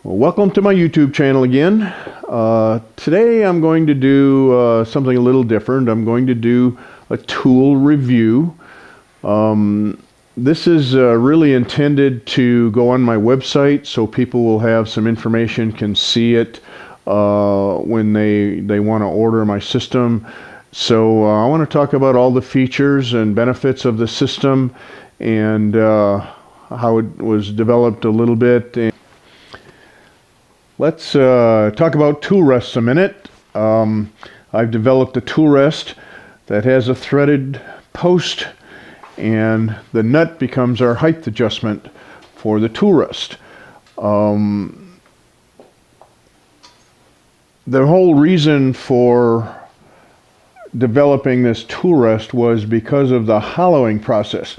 Well, welcome to my YouTube channel again. Today I'm going to do something a little different. I'm going to do a tool review. This is really intended to go on my website so people will have some information, can see it when they want to order my system. So I want to talk about all the features and benefits of the system and how it was developed a little bit. Let's talk about tool rests a minute. I've developed a tool rest that has a threaded post, and the nut becomes our height adjustment for the tool rest. The whole reason for developing this tool rest was because of the hollowing process.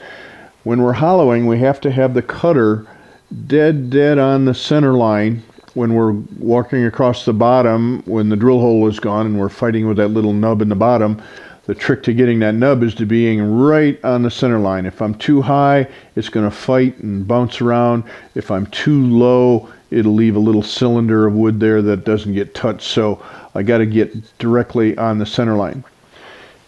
When we're hollowing, we have to have the cutter dead on the center line. When we're walking across the bottom, when the drill hole is gone and we're fighting with that little nub in the bottom, the trick to getting that nub is to being right on the center line. If I'm too high, it's going to fight and bounce around. If I'm too low, it'll leave a little cylinder of wood there that doesn't get touched. So I got to get directly on the center line.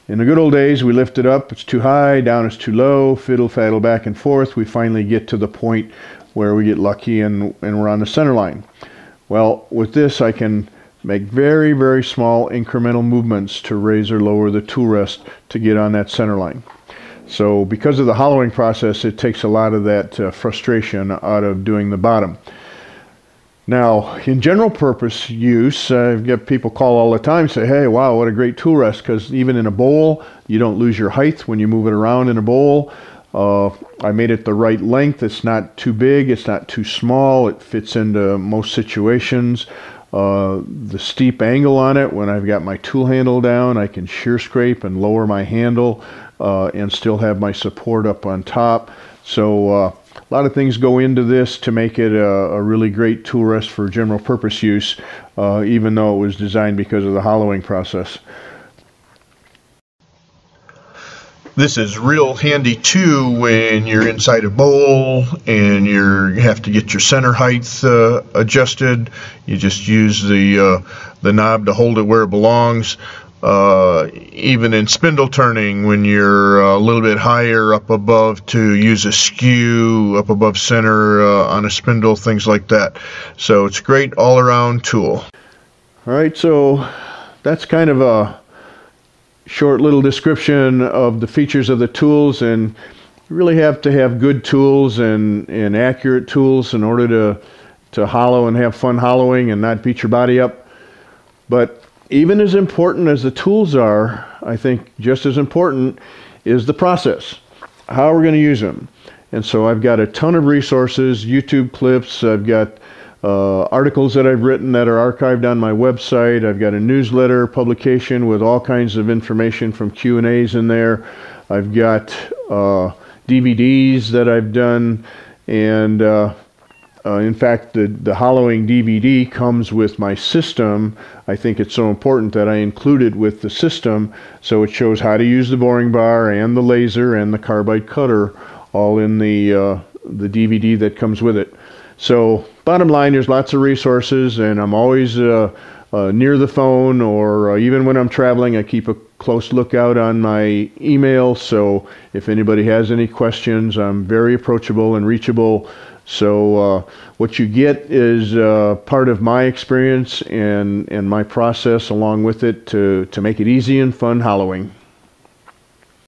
In the good old days, we lift it up, it's too high, down it's too low, fiddle faddle back and forth. We finally get to the point where we get lucky and we're on the center line. Well, with this I can make very small incremental movements to raise or lower the tool rest to get on that center line. So because of the hollowing process, it takes a lot of that frustration out of doing the bottom. Now, in general purpose use, I've got people call all the time and say, hey, wow, what a great tool rest, because even in a bowl, you don't lose your height when you move it around in a bowl. I made it the right length. It's not too big, it's not too small, it fits into most situations. The steep angle on it, when I've got my tool handle down, I can shear scrape and lower my handle and still have my support up on top. So a lot of things go into this to make it a really great tool rest for general purpose use, even though it was designed because of the hollowing process. This is real handy too when you're inside a bowl and you have to get your center height adjusted. You just use the knob to hold it where it belongs. Even in spindle turning, when you're a little bit higher up above, to use a skew up above center on a spindle, things like that. So it's a great all-around tool. All right, so that's kind of a short little description of the features of the tools, and you really have to have good tools and accurate tools in order to hollow and have fun hollowing and not beat your body up. But even as important as the tools are, I think just as important is the process. How are we going to use them? And so I've got a ton of resources, YouTube clips, I've got articles that I've written that are archived on my website. I've got a newsletter publication with all kinds of information from Q&As in there. I've got DVDs that I've done, and in fact the hollowing DVD comes with my system. I think it's so important that I include it with the system, so it shows how to use the boring bar and the laser and the carbide cutter all in the DVD that comes with it. So bottom line, there's lots of resources, and I'm always near the phone, or even when I'm traveling, I keep a close lookout on my email. So if anybody has any questions, I'm very approachable and reachable. So what you get is part of my experience and my process along with it to make it easy and fun hollowing.